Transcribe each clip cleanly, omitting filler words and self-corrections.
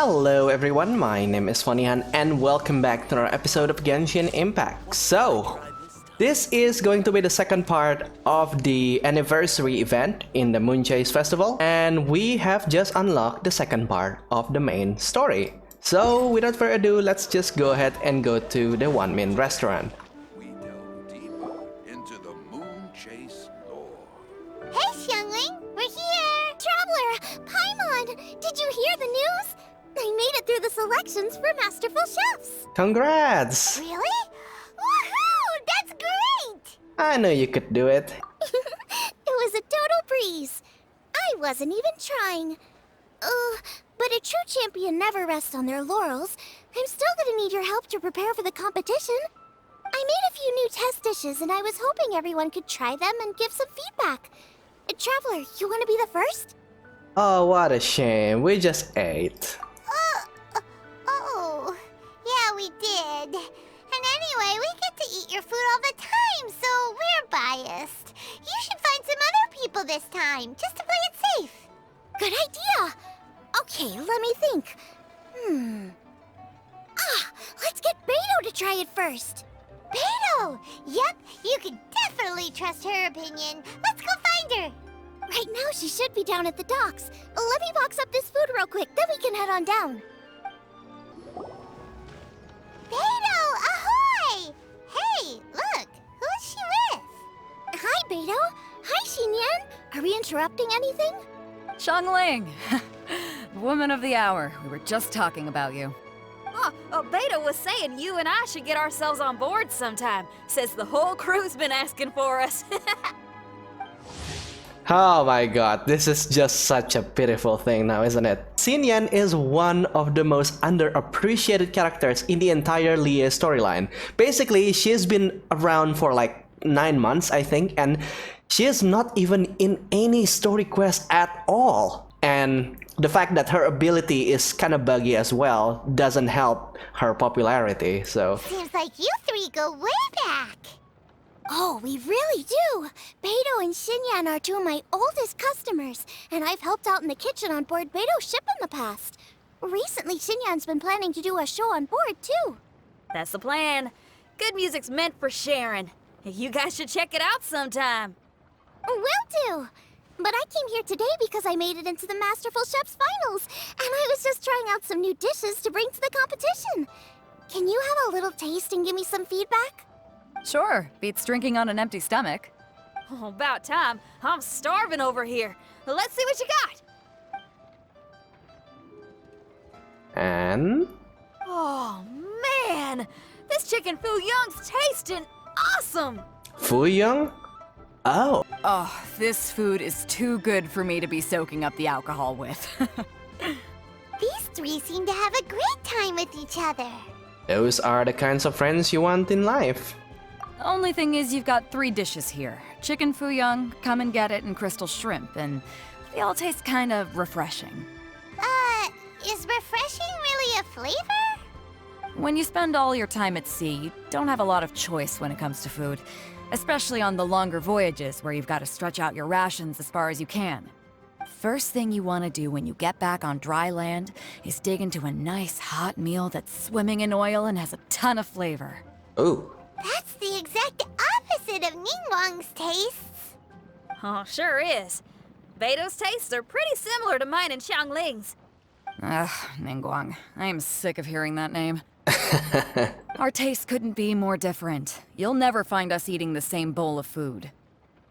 Hello everyone, my name is Fonian and welcome back to another episode of Genshin Impact. So, this is going to be the second part of the anniversary event in the Moonchase Festival, and we have just unlocked the second part of the main story. So, without further ado, let's just go ahead and go to the one main restaurant. We delve deeper into the Moonchase lore. Hey, Xiangling! We're here! Traveler! Paimon! Did you hear the news? I made it through the selections for Masterful Chefs! Congrats! Really? Woohoo! That's great! I knew you could do it. It was a total breeze. I wasn't even trying. But a true champion never rests on their laurels. I'm still gonna need your help to prepare for the competition. I made a few new test dishes and I was hoping everyone could try them and give some feedback. Traveler, you wanna be the first? Oh, what a shame. We just ate. Oh, yeah, we did. And anyway, we get to eat your food all the time, so we're biased. You should find some other people this time, just to play it safe. Good idea. Okay, let me think. Let's get Beto to try it first. Beto! Yep, you can definitely trust her opinion. Let's go find her. Right now, she should be down at the docks. Let me box up this food real quick, then we can head on down. Beto, ahoy! Hey, look, who's she with? Hi, Beto. Hi, Xinyan. Are we interrupting anything? Xiangling! Woman of the hour. We were just talking about you. Beta was saying you and I should get ourselves on board sometime. Says the whole crew's been asking for us. Oh my god, this is just such a pitiful thing now, isn't it? Xinyan is one of the most underappreciated characters in the entire Lie storyline. Basically, she's been around for like 9 months, I think, and she is not even in any story quest at all. And the fact that her ability is kind of buggy as well doesn't help her popularity, so... Seems like you three go way back. Oh, we really do! Beto and Xinyan are two of my oldest customers, and I've helped out in the kitchen on board Beto's ship in the past. Recently, Xinyan's been planning to do a show on board, too. That's the plan. Good music's meant for sharing. You guys should check it out sometime. Will do! But I came here today because I made it into the Masterful Chef's finals, and I was just trying out some new dishes to bring to the competition. Can you have a little taste and give me some feedback? Sure, beats drinking on an empty stomach. Oh, about time. I'm starving over here. Let's see what you got. And... Oh, man! This chicken Fu Young's tasting awesome! Fuyong? Oh. Oh, this food is too good for me to be soaking up the alcohol with. These three seem to have a great time with each other. Those are the kinds of friends you want in life. Only thing is you've got 3 dishes here. Chicken fuyong, come and get it, and crystal shrimp, and they all taste kind of refreshing. Is refreshing really a flavor? When you spend all your time at sea, you don't have a lot of choice when it comes to food, especially on the longer voyages where you've got to stretch out your rations as far as you can. First thing you want to do when you get back on dry land is dig into a nice hot meal that's swimming in oil and has a ton of flavor. Ooh. That's the exact opposite of Ningguang's tastes. Oh, sure is. Beto's tastes are pretty similar to mine and Xiangling's. Ugh, Ningguang. I am sick of hearing that name. Our tastes couldn't be more different. You'll never find us eating the same bowl of food.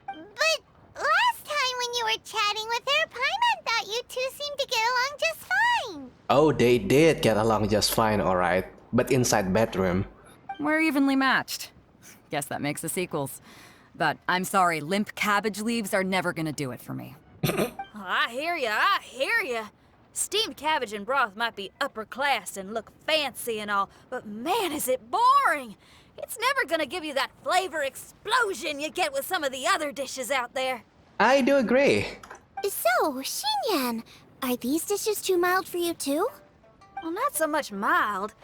But last time when you were chatting with her, Paimon thought you two seemed to get along just fine. Oh, they did get along just fine, alright. But inside bedroom. We're evenly matched. Guess that makes the sequels. But I'm sorry, limp cabbage leaves are never gonna do it for me. Oh, I hear ya. Steamed cabbage and broth might be upper class and look fancy and all, but man, is it boring! It's never gonna give you that flavor explosion you get with some of the other dishes out there. I do agree. So, Xinyan, are these dishes too mild for you too? Well, not so much mild.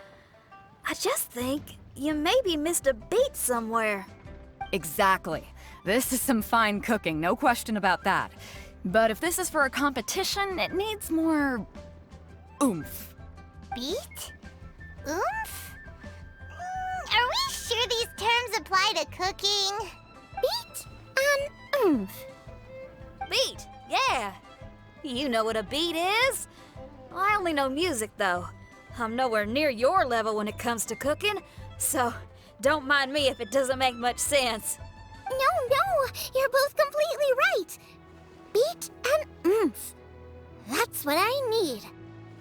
I just think you maybe missed a beat somewhere. Exactly. This is some fine cooking, no question about that. But if this is for a competition, it needs more oomph. Beat? Oomph? Are we sure these terms apply to cooking? Beat and oomph. Beat, yeah. You know what a beat is? I only know music, though. I'm nowhere near your level when it comes to cooking, so don't mind me if it doesn't make much sense. No, you're both completely right. Beat and oomph. That's what I need.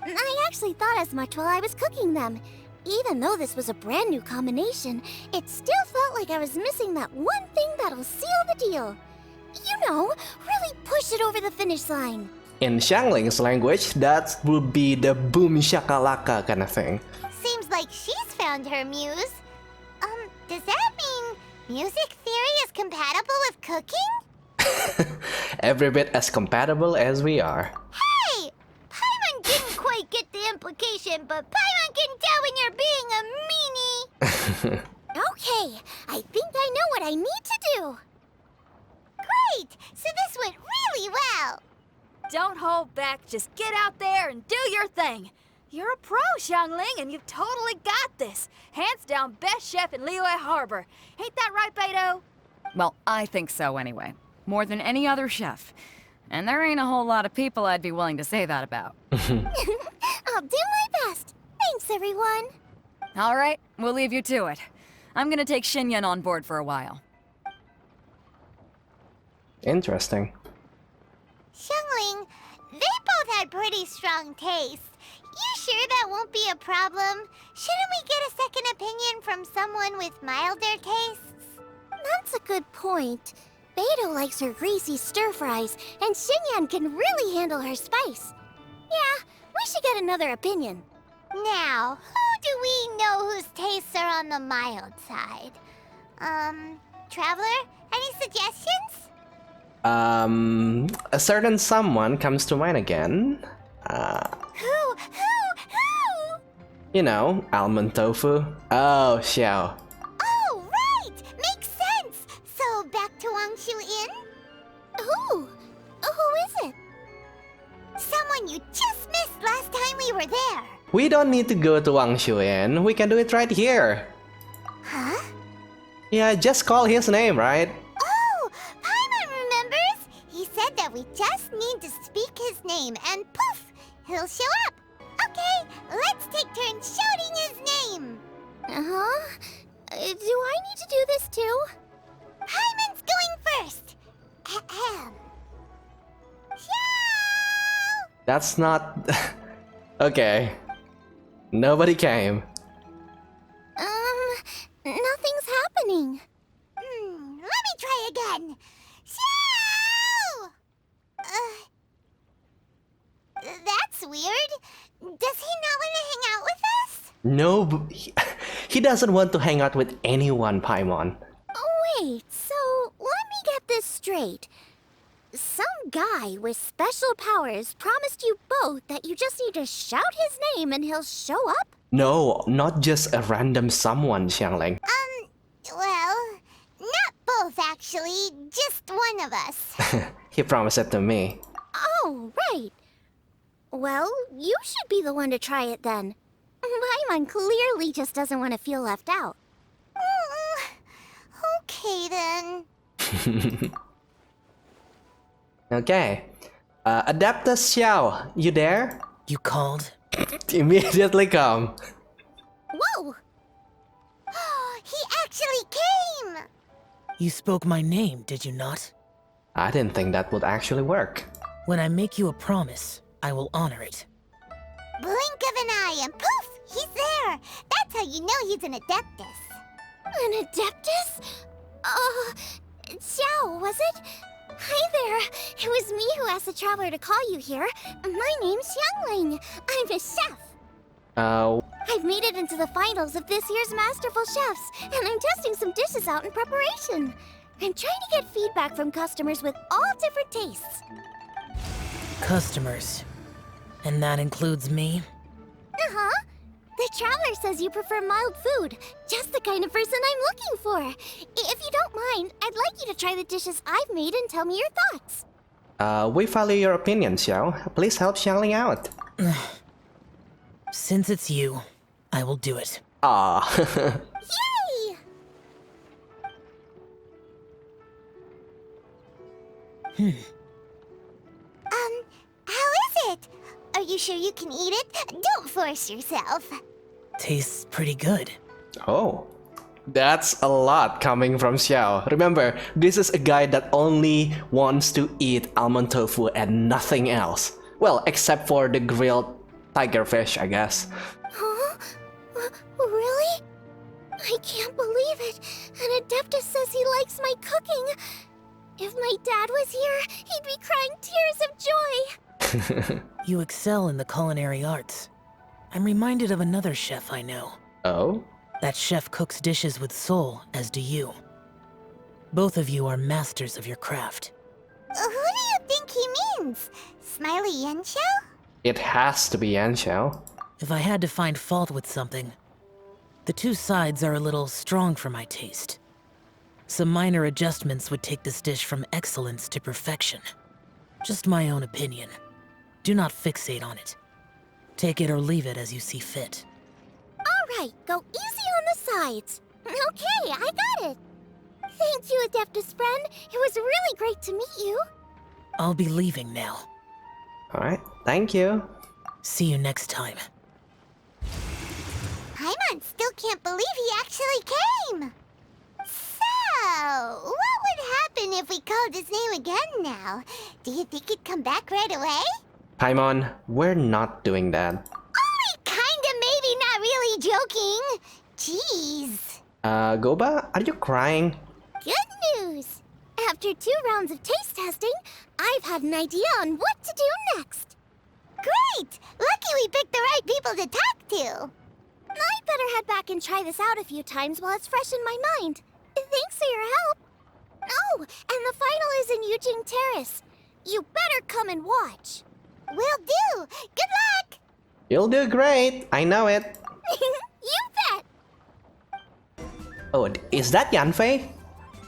I actually thought as much while I was cooking them. Even though this was a brand new combination, it still felt like I was missing that one thing that'll seal the deal. You know, really push it over the finish line. In Xiangling's language, that would be the boom shakalaka kind of thing. Seems like she's found her muse. Does that mean music theory is compatible with cooking? Every bit as compatible as we are. Hey! Paimon didn't quite get the implication, but Paimon can tell when you're being a meanie. Okay, I think I know what I need to do. Great! So this went really well. Don't hold back, just get out there and do your thing. You're a pro, Xiangling, and you've totally got this. Hands down best chef in Liyue Harbor. Ain't that right, Beto? Well, I think so anyway. More than any other chef. And there ain't a whole lot of people I'd be willing to say that about. I'll do my best. Thanks, everyone. All right, we'll leave you to it. I'm gonna take Xinyan on board for a while. Interesting. Xiangling, they both had pretty strong taste. You sure that won't be a problem? Shouldn't we get a second opinion from someone with milder tastes? That's a good point. Beto likes her greasy stir-fries, and Xinyan can really handle her spice. Yeah, we should get another opinion. Now, who do we know whose tastes are on the mild side? Traveler, any suggestions? A certain someone comes to mind again. Who? You know, almond tofu. Oh, Xiao. Oh, right! Makes sense! So, back to Wangshu Inn? Who is it? Someone you just missed last time we were there. We don't need to go to Wangshu Inn. We can do it right here. Huh? Yeah, just call his name, right? Oh, Paimon remembers! He said that we just need to speak his name and poof! He'll show up! Okay, let's take turns shouting his name! Uh-huh? Do I need to do this too? Paimon's going first! Ahem. Xiao! That's not... Okay. Nobody came. Nothing's happening. Let me try again. Xiao! That's weird. Does he not want to hang out with us? No, he doesn't want to hang out with anyone, Paimon. Wait, so let me get this straight. Some guy with special powers promised you both that you just need to shout his name and he'll show up? No, not just a random someone, Xiangling. Well, not both actually, just one of us. He promised it to me. Oh, right. Well, you should be the one to try it then. Paimon clearly just doesn't want to feel left out. Okay then. Okay. Adaptus Xiao, you there? You called? Immediately come. Whoa! He actually came! You spoke my name, did you not? I didn't think that would actually work. When I make you a promise, I will honor it. Blink of an eye and poof! He's there! That's how you know he's an Adeptus. An Adeptus? Xiao, was it? Hi there. It was me who asked the Traveler to call you here. My name's Xiangling. I'm a chef. I've made it into the finals of this year's Masterful Chefs, and I'm testing some dishes out in preparation. I'm trying to get feedback from customers with all different tastes. Customers. And that includes me? Uh-huh. The Traveler says you prefer mild food. Just the kind of person I'm looking for. If you don't mind, I'd like you to try the dishes I've made and tell me your thoughts. We value your opinion, Xiao. Please help Xiangling out. Since it's you, I will do it. Ah. Yay! How is it? Are you sure you can eat it? Don't force yourself. Tastes pretty good. Oh. That's a lot coming from Xiao. Remember, this is a guy that only wants to eat almond tofu and nothing else. Well, except for the grilled tiger fish, I guess. Huh? Really? I can't believe it. And Adeptus says he likes my cooking. If my dad was here, he'd be crying tears of joy. You excel in the culinary arts. I'm reminded of another chef I know. Oh? That chef cooks dishes with soul, as do you. Both of you are masters of your craft. Who do you think he means? Smiley Yanxiao? It has to be Yanxiao. If I had to find fault with something, the two sides are a little strong for my taste. Some minor adjustments would take this dish from excellence to perfection. Just my own opinion. Do not fixate on it. Take it or leave it as you see fit. Alright, go easy on the sides. Okay, I got it. Thank you, Adeptus friend. It was really great to meet you. I'll be leaving now. Alright, thank you. See you next time. Paimon still can't believe he actually came. So, what would happen if we called his name again now? Do you think he'd come back right away? Paimon, we're not doing that. Only kinda, maybe, not really joking. Jeez. Goba, are you crying? Good news! After 2 rounds of taste testing, I've had an idea on what to do next. Great! Lucky we picked the right people to talk to. I'd better head back and try this out a few times while it's fresh in my mind. Thanks for your help. Oh, and the final is in Yujing Terrace. You better come and watch. Will do. Good luck! You'll do great. I know it. You bet! Oh, is that Yanfei?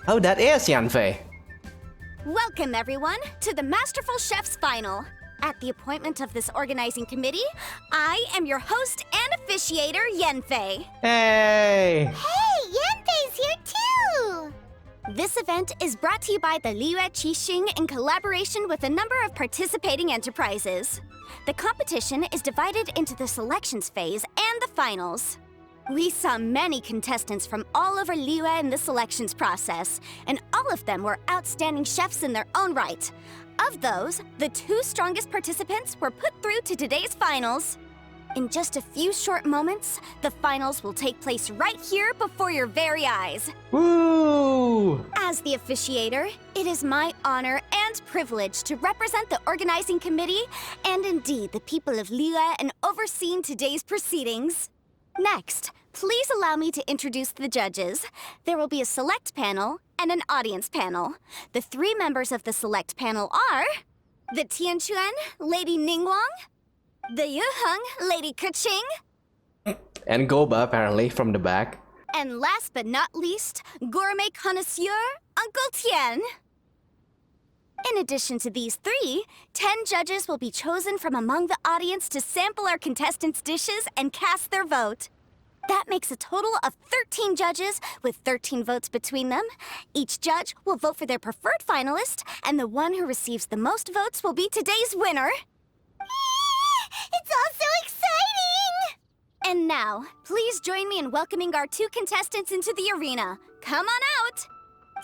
Oh, that is Yanfei. Welcome, everyone, to the Masterful Chef's Final. At the appointment of this organizing committee, I am your host and officiator, Yanfei. Hey! Hey, Yanfei's here too! This event is brought to you by the Liyue Qixing in collaboration with a number of participating enterprises. The competition is divided into the selections phase and the finals. We saw many contestants from all over Liyue in the selections process, and all of them were outstanding chefs in their own right. Of those, the 2 strongest participants were put through to today's finals. In just a few short moments, the finals will take place right here before your very eyes. Woo! As the officiator, it is my honor and privilege to represent the organizing committee and indeed the people of Liyue in overseeing today's proceedings. Next, please allow me to introduce the judges. There will be a select panel and an audience panel. The 3 members of the select panel are the Tianquan, Lady Ningguang, the Yuheng, Lady Keqing, And Goba, apparently, from the back. and last but not least, gourmet connoisseur, Uncle Tian. In addition to these 3, 10 judges will be chosen from among the audience to sample our contestants' dishes and cast their vote. That makes a total of 13 judges, with 13 votes between them. Each judge will vote for their preferred finalist, and the one who receives the most votes will be today's winner. It's all so exciting! And now, please join me in welcoming our 2 contestants into the arena. Come on out!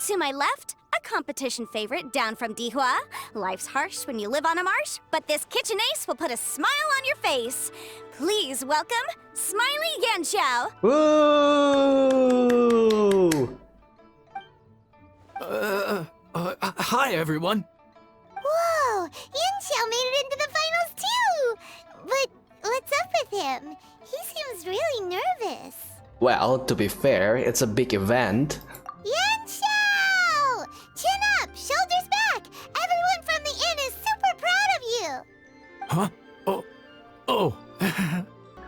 To my left, a competition favorite down from Dihua. Life's harsh when you live on a marsh, but this kitchen ace will put a smile on your face. Please welcome Smiley Yanxiao. Woo! Hi, everyone. Whoa! Yanxiao made it into the finals too! But what's up with him? He seems really nervous. Well, to be fair, it's a big event. Yanxiao! Chin up! Shoulders back! Everyone from the inn is super proud of you! Huh? Oh.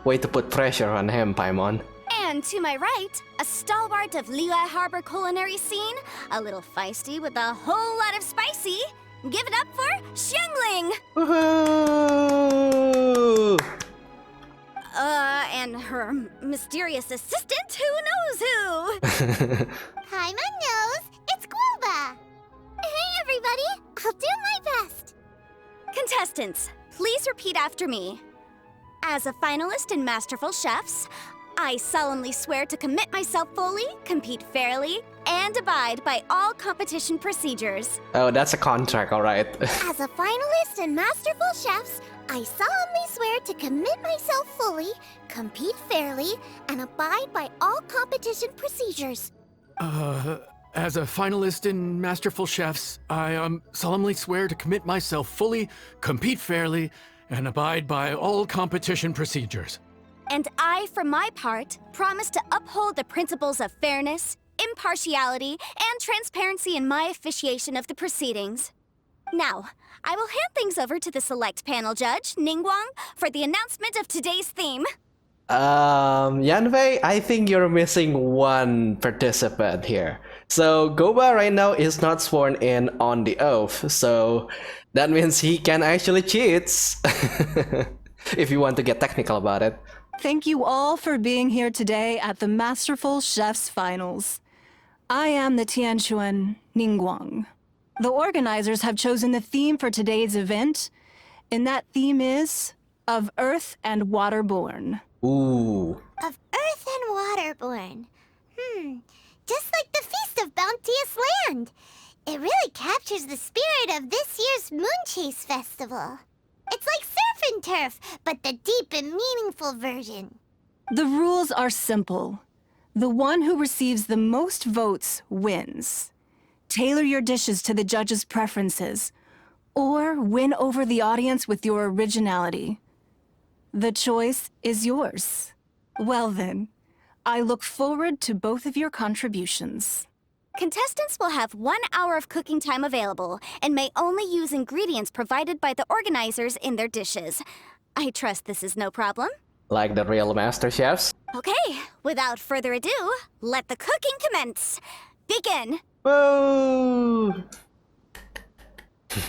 Way to put pressure on him, Paimon. And to my right, a stalwart of Liyue Harbor culinary scene, a little feisty with a whole lot of spicy. Give it up for Xiangling! Woohoo! And her mysterious assistant, who knows who? Hi, my nose. It's Guoba. Hey, everybody. I'll do my best. Contestants, please repeat after me. As a finalist in Masterful Chefs, I solemnly swear to commit myself fully, compete fairly, and abide by all competition procedures. Oh, that's a contract, alright. As a finalist in Masterful Chefs, I solemnly swear to commit myself fully, compete fairly, and abide by all competition procedures. As a finalist in Masterful Chefs, I solemnly swear to commit myself fully, compete fairly, and abide by all competition procedures. And I, for my part, promise to uphold the principles of fairness, impartiality, and transparency in my officiation of the proceedings. Now, I will hand things over to the select panel judge, Ningguang, for the announcement of today's theme. Yanwei, I think you're missing one participant here. So, Goba right now is not sworn in on the oath, so that means he can actually cheat. If you want to get technical about it. Thank you all for being here today at the Masterful Chefs Finals. I am the Tianquan Ningguang. The organizers have chosen the theme for today's event, and that theme is of Earth and Waterborn. Ooh. Of Earth and Waterborn. Just like the Feast of Bounteous Land. It really captures the spirit of this year's Moonchase Festival. It's like surf and turf, but the deep and meaningful version. The rules are simple. The one who receives the most votes wins. Tailor your dishes to the judges' preferences, or win over the audience with your originality. The choice is yours. Well then, I look forward to both of your contributions. Contestants will have 1 hour of cooking time available and may only use ingredients provided by the organizers in their dishes. I trust this is no problem. Like the real master chefs. Okay, without further ado, let the cooking commence. Begin. Whoa! Time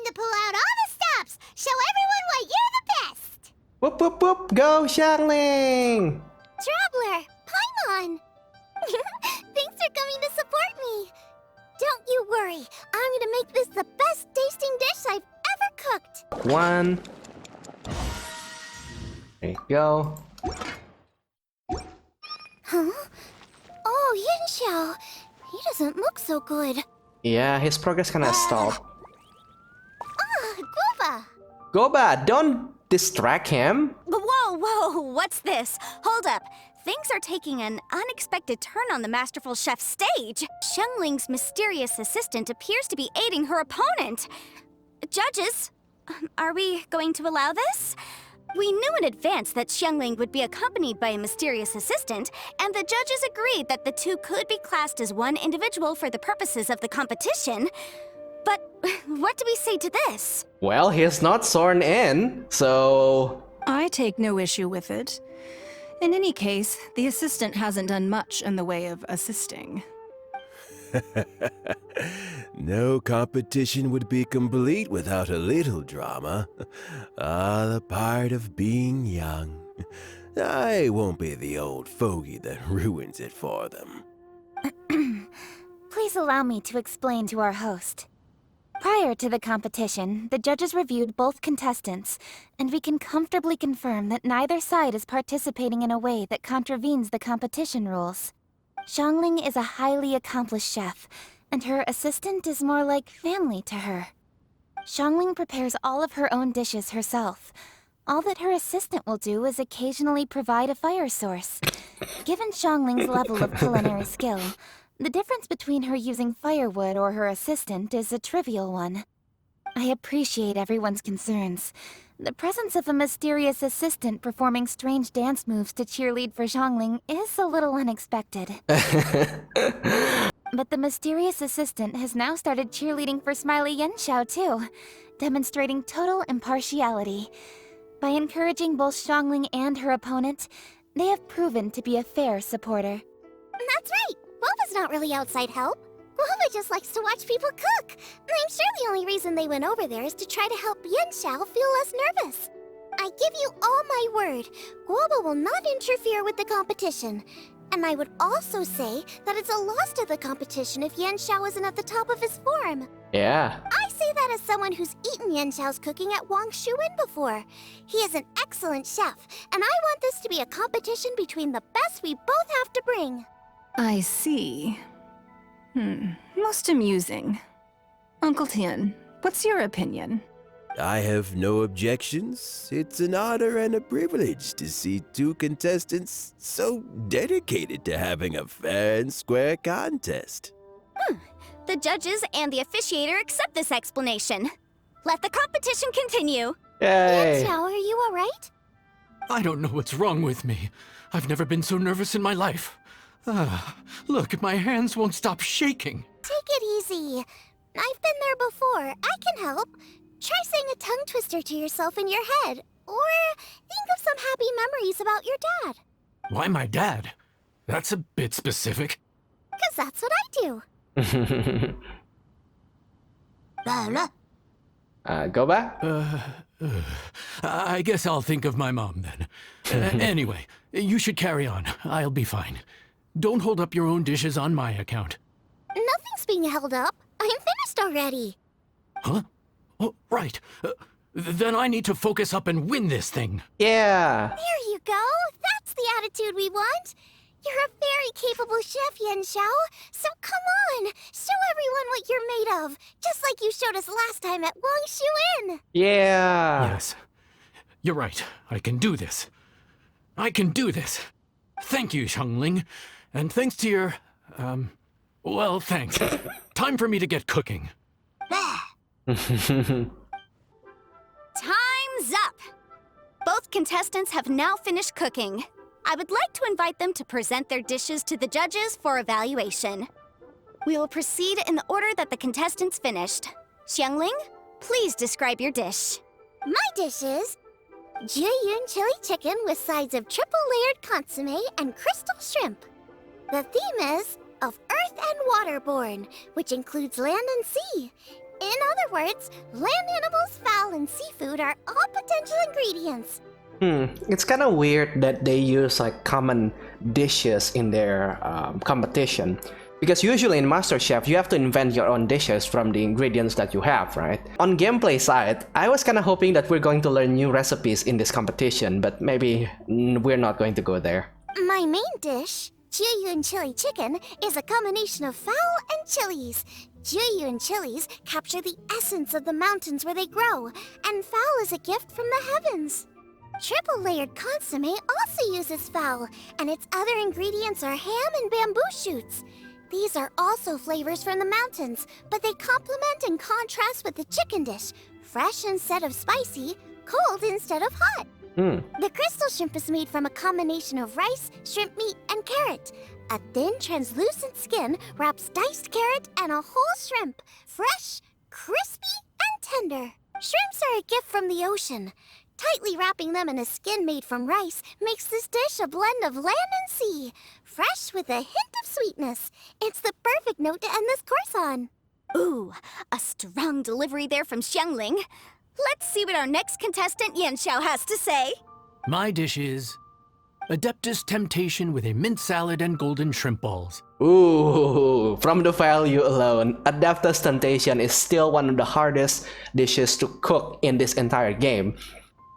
to pull out all the stops. Show everyone why you're the best. Whoop whoop whoop! Go, Xiangling! Traveler, Paimon. Thanks for coming to support me. Don't you worry. I'm gonna make this the best tasting dish I've ever cooked. One. There you go. Huh? Oh, Yanxiao. He doesn't look so good. Yeah, his progress kinda stalled. Ah, Guoba. Goba, don't distract him. Whoa, what's this? Hold up. Things are taking an unexpected turn on the Masterful Chef stage. Xiangling's mysterious assistant appears to be aiding her opponent. Judges, are we going to allow this? We knew in advance that Xiangling would be accompanied by a mysterious assistant, and the judges agreed that the two could be classed as one individual for the purposes of the competition. But what do we say to this? Well, he's not sworn in, so... I take no issue with it. In any case, the assistant hasn't done much in the way of assisting. No competition would be complete without a little drama. The part of being young. I won't be the old fogey that ruins it for them. Please allow me to explain to our host. Prior to the competition, the judges reviewed both contestants, and we can comfortably confirm that neither side is participating in a way that contravenes the competition rules. Xiangling is a highly accomplished chef, and her assistant is more like family to her. Xiangling prepares all of her own dishes herself. All that her assistant will do is occasionally provide a fire source. Given Xiangling's level of culinary skill, the difference between her using firewood or her assistant is a trivial one. I appreciate everyone's concerns. The presence of a mysterious assistant performing strange dance moves to cheerlead for Xiangling is a little unexpected. But the mysterious assistant has now started cheerleading for Smiley Yanxiao too, demonstrating total impartiality. By encouraging both Xiangling and her opponent, they have proven to be a fair supporter. That's right. Guoba's not really outside help. Guoba just likes to watch people cook. I'm sure the only reason they went over there is to try to help Yanxiao feel less nervous. I give you all my word. Guoba will not interfere with the competition. And I would also say that it's a loss to the competition if Yan Xiao isn't at the top of his form. Yeah. I say that as someone who's eaten Yan Xiao's cooking at Wang Shuin before. He is an excellent chef, and I want this to be a competition between the best we both have to bring. I see. Most amusing. Uncle Tian, what's your opinion? I have no objections. It's an honor and a privilege to see two contestants so dedicated to having a fair and square contest. The judges and the officiator accept this explanation. Let the competition continue. Yay. Yan Xiao, are you alright? I don't know what's wrong with me. I've never been so nervous in my life. Look, my hands won't stop shaking. Take it easy. I've been there before. I can help. Try saying a tongue twister to yourself in your head. Or think of some happy memories about your dad. Why my dad? That's a bit specific. 'Cause that's what I do. Go back? I guess I'll think of my mom then. Anyway, you should carry on. I'll be fine. Don't hold up your own dishes on my account. Nothing's being held up. I'm finished already. Huh? Oh, right. Then I need to focus up and win this thing. Yeah. There you go. That's the attitude we want. You're a very capable chef, Yan Xiao. So come on, show everyone what you're made of. Just like you showed us last time at Wang Shuin. Yeah. Yes. You're right. I can do this. I can do this. Thank you, Xiangling. And thanks to your, well, thanks. Time for me to get cooking. Time's up! Both contestants have now finished cooking. I would like to invite them to present their dishes to the judges for evaluation. We will proceed in the order that the contestants finished. Xiangling, please describe your dish. My dish is Jiyun chili chicken with sides of triple-layered consommé and crystal shrimp. The theme is of earth and waterborne, which includes land and sea. In other words, land animals, fowl, and seafood are all potential ingredients. It's kind of weird that they use like common dishes in their competition. Because usually in MasterChef, you have to invent your own dishes from the ingredients that you have, right? On gameplay side, I was kind of hoping that we're going to learn new recipes in this competition, but maybe we're not going to go there. My main dish, Jiyun chili chicken, is a combination of fowl and chilies. Jiyun chilies capture the essence of the mountains where they grow, and fowl is a gift from the heavens. Triple-layered consommé also uses fowl, and its other ingredients are ham and bamboo shoots. These are also flavors from the mountains, but they complement and contrast with the chicken dish, fresh instead of spicy, cold instead of hot. The crystal shrimp is made from a combination of rice, shrimp meat, and carrot. A thin, translucent skin wraps diced carrot and a whole shrimp, fresh, crispy, and tender. Shrimps are a gift from the ocean. Tightly wrapping them in a skin made from rice makes this dish a blend of land and sea, fresh with a hint of sweetness. It's the perfect note to end this course on. Ooh, a strong delivery there from Xiangling. Let's see what our next contestant Yan Xiao has to say. My dish is Adeptus Temptation with a mint salad and golden shrimp balls. Ooh, from the value alone, Adeptus Temptation is still one of the hardest dishes to cook in this entire game.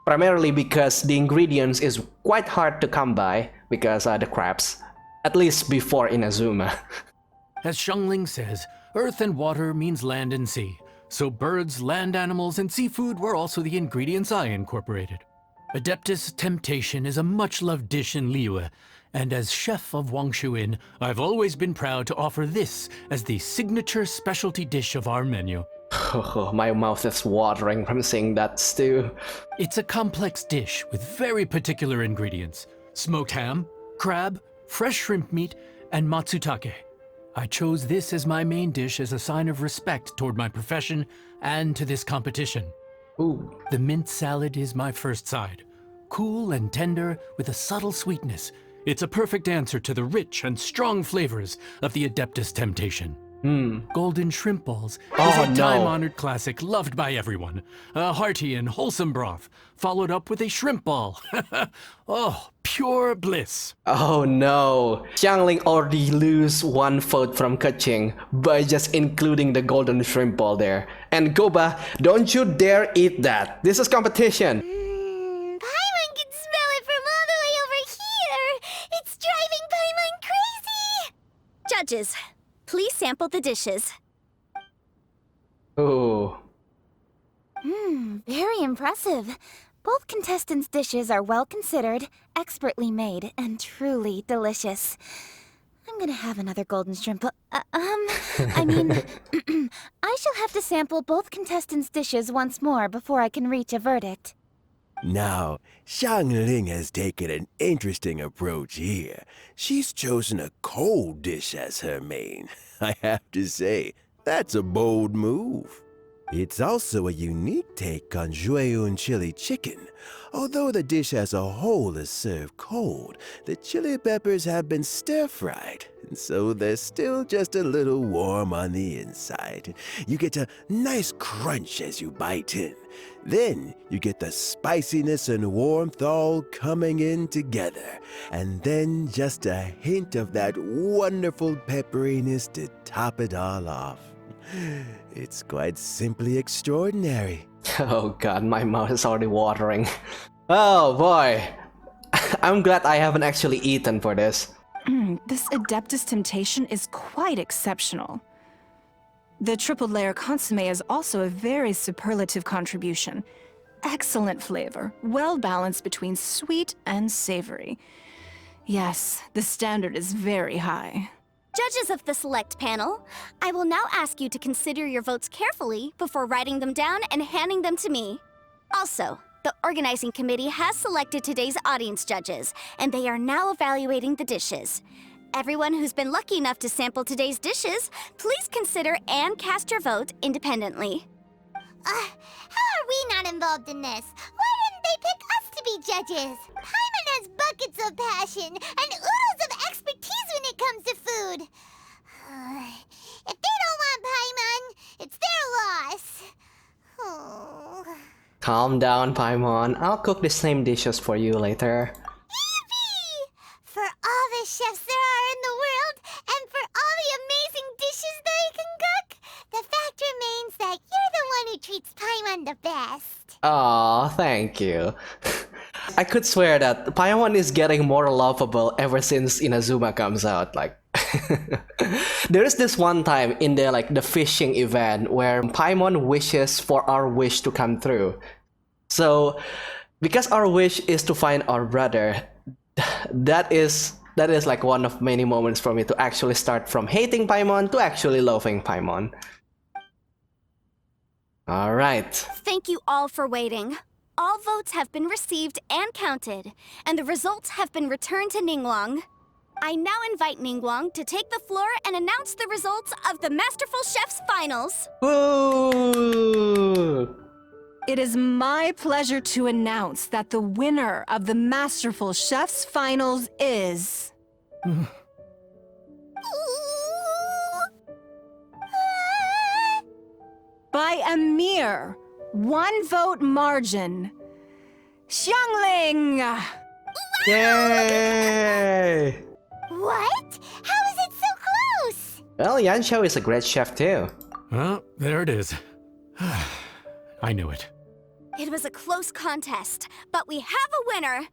Primarily because the ingredients is quite hard to come by because the crabs, at least before Inazuma. As Xiangling says, earth and water means land and sea. So birds, land animals, and seafood were also the ingredients I incorporated. Adeptus Temptation is a much-loved dish in Liyue, and as chef of Wang Shuin, I've always been proud to offer this as the signature specialty dish of our menu. Oh, my mouth is watering from seeing that stew. It's a complex dish with very particular ingredients. Smoked ham, crab, fresh shrimp meat, and matsutake. I chose this as my main dish as a sign of respect toward my profession and to this competition. Ooh. The mint salad is my first side. Cool and tender with a subtle sweetness. It's a perfect answer to the rich and strong flavors of the Adeptus Temptation. Golden shrimp balls Oh, is a no. time-honored classic loved by everyone. A hearty and wholesome broth, followed up with a shrimp ball. Oh, pure bliss. Oh no! Xiangling already lose one vote from Kaching by just including the golden shrimp ball there. And Goba, don't you dare eat that! This is competition! Paimon can smell it from all the way over here! It's driving Paimon crazy! Judges, please sample the dishes. Ooh. Very impressive. Both contestants' dishes are well considered, expertly made, and truly delicious. I'm gonna have another golden shrimp. I mean, I shall have to sample both contestants' dishes once more before I can reach a verdict. Now, Xiangling has taken an interesting approach here. She's chosen a cold dish as her main. I have to say, that's a bold move. It's also a unique take on Jueyun chili chicken. Although the dish as a whole is served cold, the chili peppers have been stir-fried, and so they're still just a little warm on the inside. You get a nice crunch as you bite in. Then you get the spiciness and warmth all coming in together, and then just a hint of that wonderful pepperiness to top it all off. It's quite simply extraordinary. Oh god, my mouth is already watering. Oh boy! I'm glad I haven't actually eaten for this. This Adeptus Temptation is quite exceptional. The triple layer consomme is also a very superlative contribution. Excellent flavor, well balanced between sweet and savory. Yes, the standard is very high. Judges of the select panel, I will now ask you to consider your votes carefully before writing them down and handing them to me. Also, the organizing committee has selected today's audience judges, and they are now evaluating the dishes. Everyone who's been lucky enough to sample today's dishes, please consider and cast your vote independently. How are we not involved in this? Why didn't they pick us to be judges? Paimon has buckets of passion and oodles of expertise when it comes to food. If they don't want Paimon, it's their loss. Oh. Calm down, Paimon. I'll cook the same dishes for you later. Yippee! For all the chefs there are in the world, and for all the amazing dishes they can cook, the fact remains that you're the one who treats Paimon the best. Aw, thank you. I could swear that Paimon is getting more lovable ever since Inazuma comes out. Like, there is this one time in the fishing event where Paimon wishes for our wish to come through. So, because our wish is to find our brother, that is like one of many moments for me to actually start from hating Paimon to actually loving Paimon. Alright. Thank you all for waiting. All votes have been received and counted, and the results have been returned to Ningguang. I now invite Ningguang to take the floor and announce the results of the Masterful Chef's Finals. Woo! It is my pleasure to announce that the winner of the Masterful Chef's Finals is... by a mere 1 vote margin, Xiangling! Yay! What? How is it so close? Well, Yanxiao is a great chef too. Well, there it is. I knew it. It was a close contest, but we have a winner.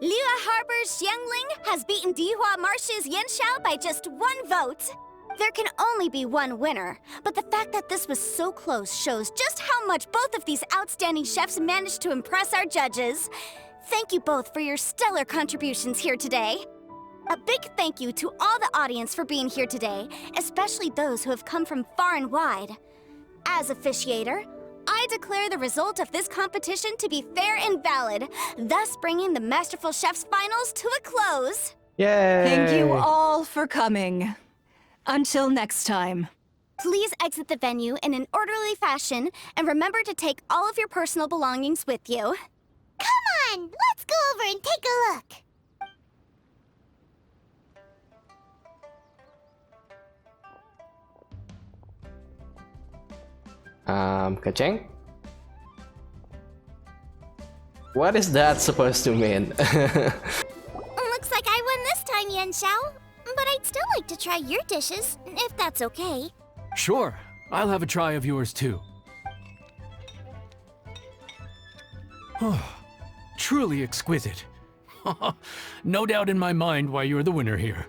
Liyue Harbor's Xiangling has beaten Dihua Marsh's Yanxiao by just 1 vote. There can only be one winner, but the fact that this was so close shows just how much both of these outstanding chefs managed to impress our judges. Thank you both for your stellar contributions here today. A big thank you to all the audience for being here today, especially those who have come from far and wide. As officiator, I declare the result of this competition to be fair and valid, thus bringing the Masterful Chef's Finals to a close. Yay! Thank you all for coming. Until next time. Please exit the venue in an orderly fashion, and remember to take all of your personal belongings with you. Come on, let's go over and take a look. Kacheng? What is that supposed to mean? Looks like I won this time, Yan Xiao. But I'd still like to try your dishes, if that's okay. Sure, I'll have a try of yours too. Truly exquisite. No doubt in my mind why you're the winner here.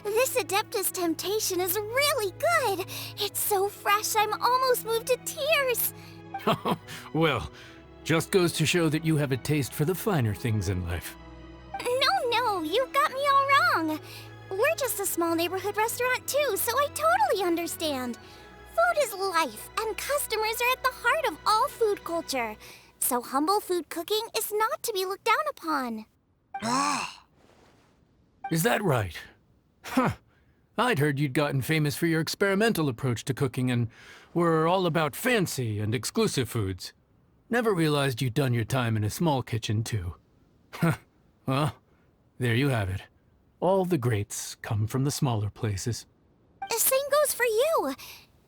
This Adeptus Temptation is really good. It's so fresh, I'm almost moved to tears. Well, just goes to show that you have a taste for the finer things in life. No, you've got me all wrong. We're just a small neighborhood restaurant too, so I totally understand. Food is life, and customers are at the heart of all food culture. So humble food cooking is not to be looked down upon. Is that right? Huh. I'd heard you'd gotten famous for your experimental approach to cooking and were all about fancy and exclusive foods. Never realized you'd done your time in a small kitchen too. Well, there you have it. All the greats come from the smaller places. The same goes for you.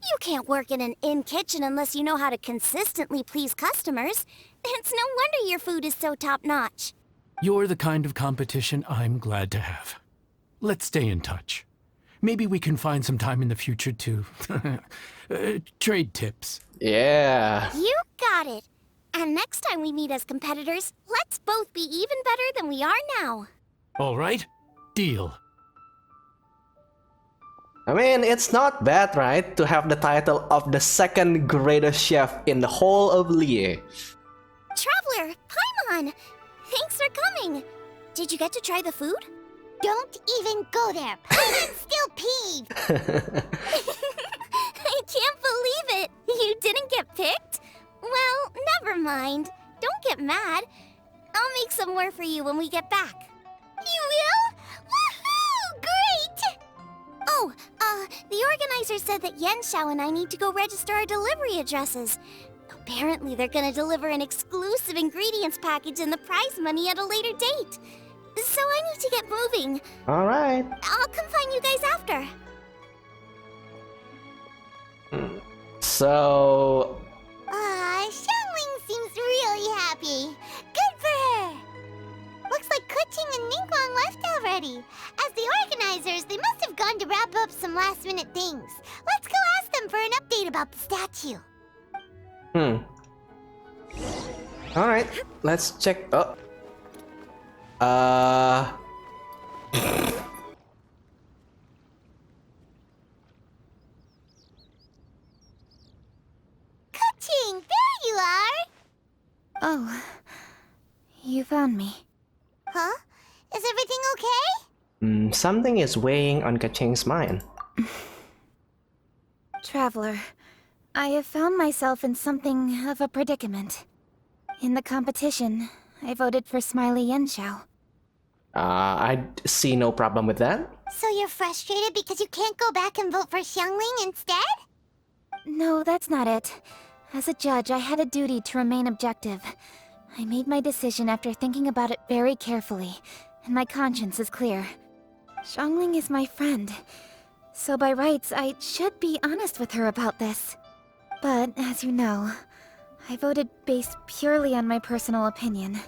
You can't work in an inn kitchen unless you know how to consistently please customers. It's no wonder your food is so top-notch. You're the kind of competition I'm glad to have. Let's stay in touch. Maybe we can find some time in the future to trade tips. Yeah. You got it. And next time we meet as competitors, let's both be even better than we are now. All right? Deal. I mean, it's not bad, right? To have the title of the second greatest chef in the whole of Lie. Traveler, Paimon! Thanks for coming. Did you get to try the food? Don't even go there. Paimon's still peeved. I can't believe it. You didn't get picked? Well, never mind. Don't get mad. I'll make some more for you when we get back. You will? Woohoo! Great! Oh, the organizer said that Yan Xiao and I need to go register our delivery addresses. Apparently, they're gonna deliver an exclusive ingredients package and the prize money at a later date. So I need to get moving. Alright. I'll come find you guys after. So... Xiangling seems really happy. Good for her. Looks like Kuching and Ningguang left already. As the organizers, they must have gone to wrap up some last-minute things. Let's go ask them for an update about the statue. Alright, let's check... Oh. Kuching, there you are! Oh, you found me. Huh? Is everything okay? Something is weighing on Kacheng's mind. Traveler, I have found myself in something of a predicament. In the competition, I voted for Smiley Yanxiao. I see no problem with that. So you're frustrated because you can't go back and vote for Xiangling instead? No, that's not it. As a judge, I had a duty to remain objective. I made my decision after thinking about it very carefully, and my conscience is clear. Xiangling is my friend, so by rights, I should be honest with her about this. But, as you know, I voted based purely on my personal opinion.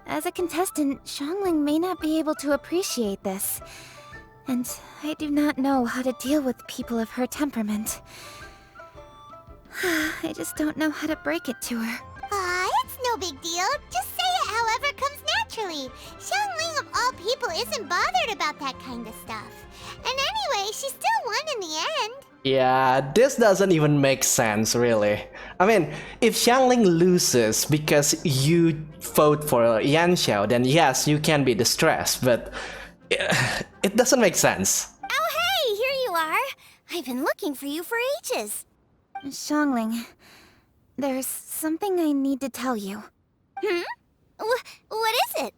As a contestant, Xiangling may not be able to appreciate this, and I do not know how to deal with people of her temperament. I just don't know how to break it to her. It's no big deal. Just say it however comes naturally. Xiangling of all people isn't bothered about that kind of stuff. And anyway, she still won in the end. Yeah, this doesn't even make sense, really. I mean, if Xiangling loses because you vote for Yan Xiao, then yes, you can be distressed, but it doesn't make sense. Oh, hey, here you are. I've been looking for you for ages. Xiangling, there's something I need to tell you. What is it?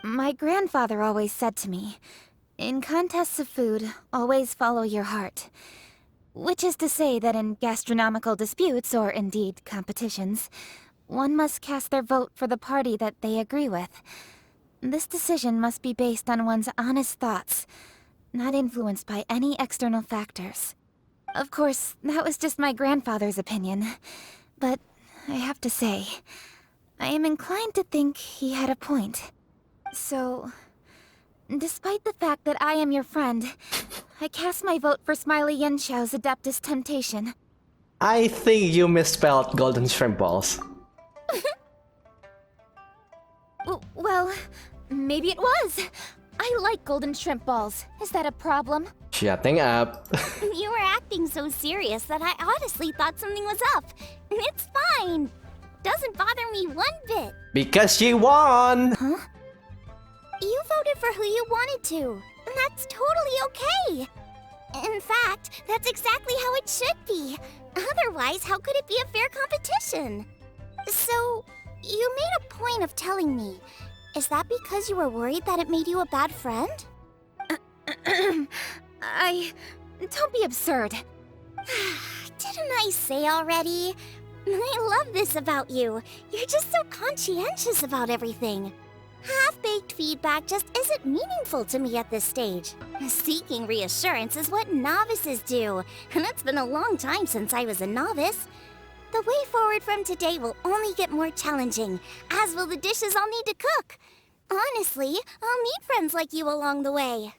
My grandfather always said to me, in contests of food, always follow your heart. Which is to say that in gastronomical disputes, or indeed competitions, one must cast their vote for the party that they agree with. This decision must be based on one's honest thoughts, not influenced by any external factors. Of course, that was just my grandfather's opinion. But I have to say, I am inclined to think he had a point. So, despite the fact that I am your friend, I cast my vote for Smiley Yenshou's Adeptus Temptation. I think you misspelled golden shrimp balls. Well, maybe it was. I like golden shrimp balls. Is that a problem? Shutting up. You were acting so serious that I honestly thought something was up. It's fine. Doesn't bother me one bit. Because she won! Huh? You voted for who you wanted to, and that's totally okay. In fact, that's exactly how it should be. Otherwise, how could it be a fair competition? So, you made a point of telling me. Is that because you were worried that it made you a bad friend? Don't be absurd. Didn't I say already? I love this about you. You're just so conscientious about everything. Half-baked feedback just isn't meaningful to me at this stage. Seeking reassurance is what novices do, and it's been a long time since I was a novice. The way forward from today will only get more challenging, as will the dishes I'll need to cook. Honestly, I'll need friends like you along the way.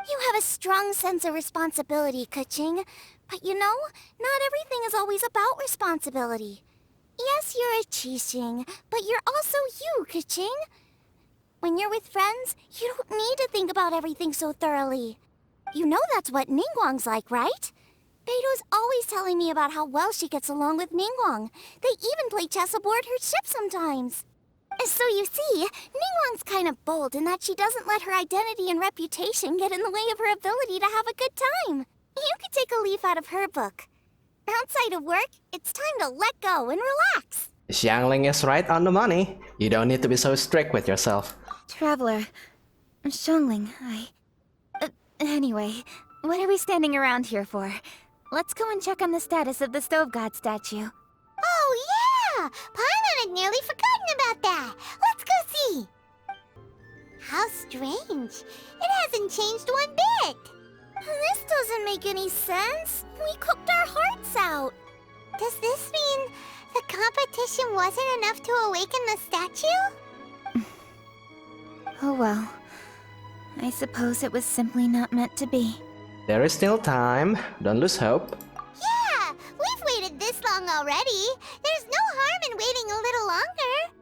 You have a strong sense of responsibility, Keqing. But you know, not everything is always about responsibility. Yes, you're a Qixing, but you're also you, Keqing. When you're with friends, you don't need to think about everything so thoroughly. You know that's what Ningguang's like, right? Beto's always telling me about how well she gets along with Ningguang. They even play chess aboard her ship sometimes. So you see, Ningguang's kind of bold in that she doesn't let her identity and reputation get in the way of her ability to have a good time. You could take a leaf out of her book. Outside of work, it's time to let go and relax. Xiangling is right on the money. You don't need to be so strict with yourself. Traveler, Xiangling, anyway, what are we standing around here for? Let's go and check on the status of the Stove God statue. Oh yeah! Paimon had nearly forgotten about that. Let's go see. How strange. It hasn't changed one bit. This doesn't make any sense. We cooked our hearts out. Does this mean the competition wasn't enough to awaken the statue? Oh well. I suppose it was simply not meant to be. There is still time. Don't lose hope. Yeah! We've waited this long already. There's no harm in waiting a little longer.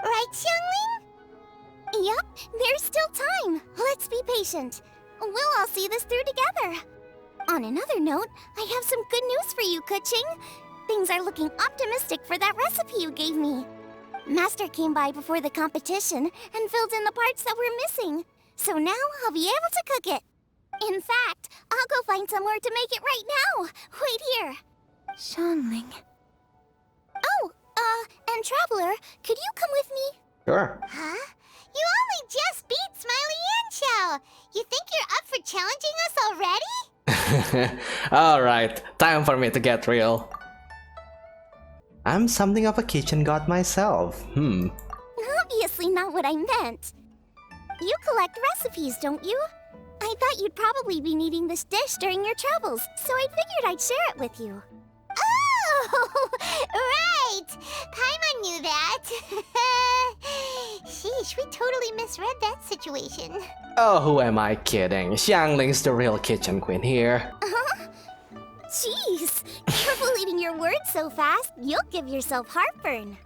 Right, Xiangling? Yup, there's still time. Let's be patient. We'll all see this through together. On another note, I have some good news for you, Keqing. Things are looking optimistic for that recipe you gave me. Master came by before the competition and filled in the parts that were missing. So now I'll be able to cook it. In fact, I'll go find somewhere to make it right now. Wait here. Xiangling. Oh, and Traveler, could you come with me? Sure. Huh? You only just beat Smiley Yanxiao. You think you're up for challenging us already? Alright, time for me to get real. I'm something of a kitchen god myself. Obviously not what I meant. You collect recipes, don't you? I thought you'd probably be needing this dish during your travels, so I figured I'd share it with you. Oh, right! Paimon knew that. Sheesh, we totally misread that situation. Oh, who am I kidding? Xiangling's the real kitchen queen here. Huh? Jeez, careful eating your words so fast, you'll give yourself heartburn.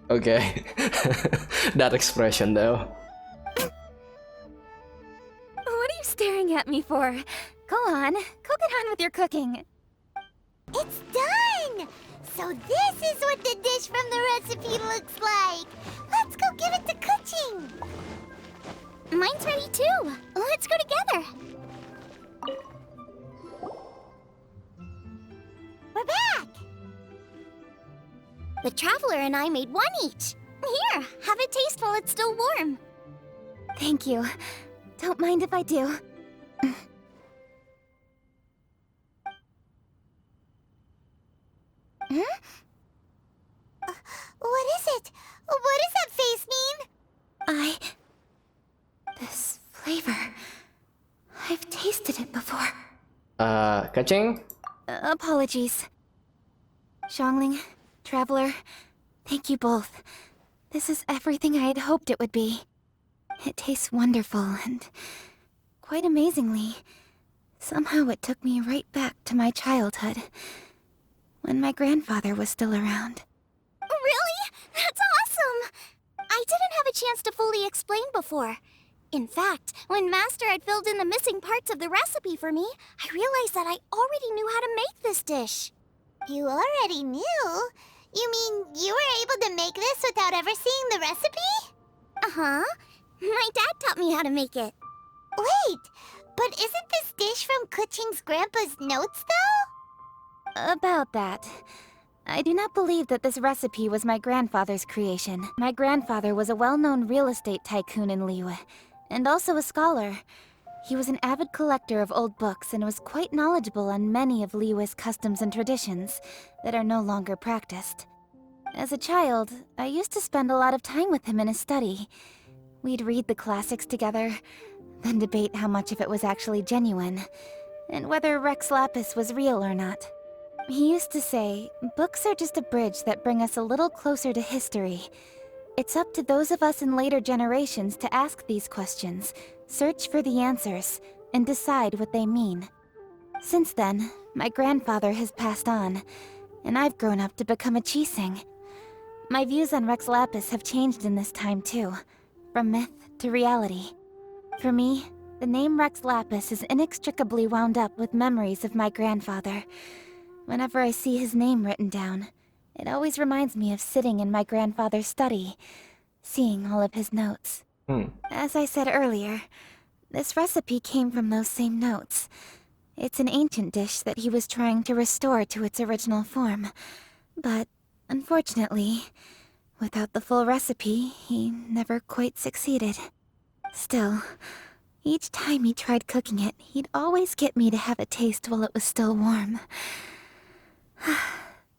Okay. That expression though. What are you staring at me for? Go on, go get on with your cooking. It's done! So this is what the dish from the recipe looks like. Let's go give it to Keqing. Mine's ready too. Let's go together. We're back! The Traveler and I made one each. Here, have a taste while it's still warm. Thank you. Don't mind if I do. Huh? What is it? What does that face mean? This flavor... I've tasted it before. Keqing? Apologies. Xiangling, Traveler, thank you both. This is everything I had hoped it would be. It tastes wonderful, and quite amazingly, somehow it took me right back to my childhood, when my grandfather was still around. Really? That's awesome! I didn't have a chance to fully explain before. In fact, when Master had filled in the missing parts of the recipe for me, I realized that I already knew how to make this dish. You already knew? You mean you were able to make this without ever seeing the recipe? Uh-huh. My dad taught me how to make it. Wait, but isn't this dish from Kuching's grandpa's notes, though? About that. I do not believe that this recipe was my grandfather's creation. My grandfather was a well-known real estate tycoon in Liyue, and also a scholar. He was an avid collector of old books and was quite knowledgeable on many of Liyue's customs and traditions that are no longer practiced. As a child, I used to spend a lot of time with him in his study. We'd read the classics together, then debate how much of it was actually genuine, and whether Rex Lapis was real or not. He used to say, books are just a bridge that bring us a little closer to history. It's up to those of us in later generations to ask these questions, search for the answers, and decide what they mean. Since then, my grandfather has passed on, and I've grown up to become a Qixing. My views on Rex Lapis have changed in this time too, from myth to reality. For me, the name Rex Lapis is inextricably wound up with memories of my grandfather. Whenever I see his name written down, it always reminds me of sitting in my grandfather's study, seeing all of his notes. As I said earlier, this recipe came from those same notes. It's an ancient dish that he was trying to restore to its original form. But, unfortunately, without the full recipe, he never quite succeeded. Still, each time he tried cooking it, he'd always get me to have a taste while it was still warm.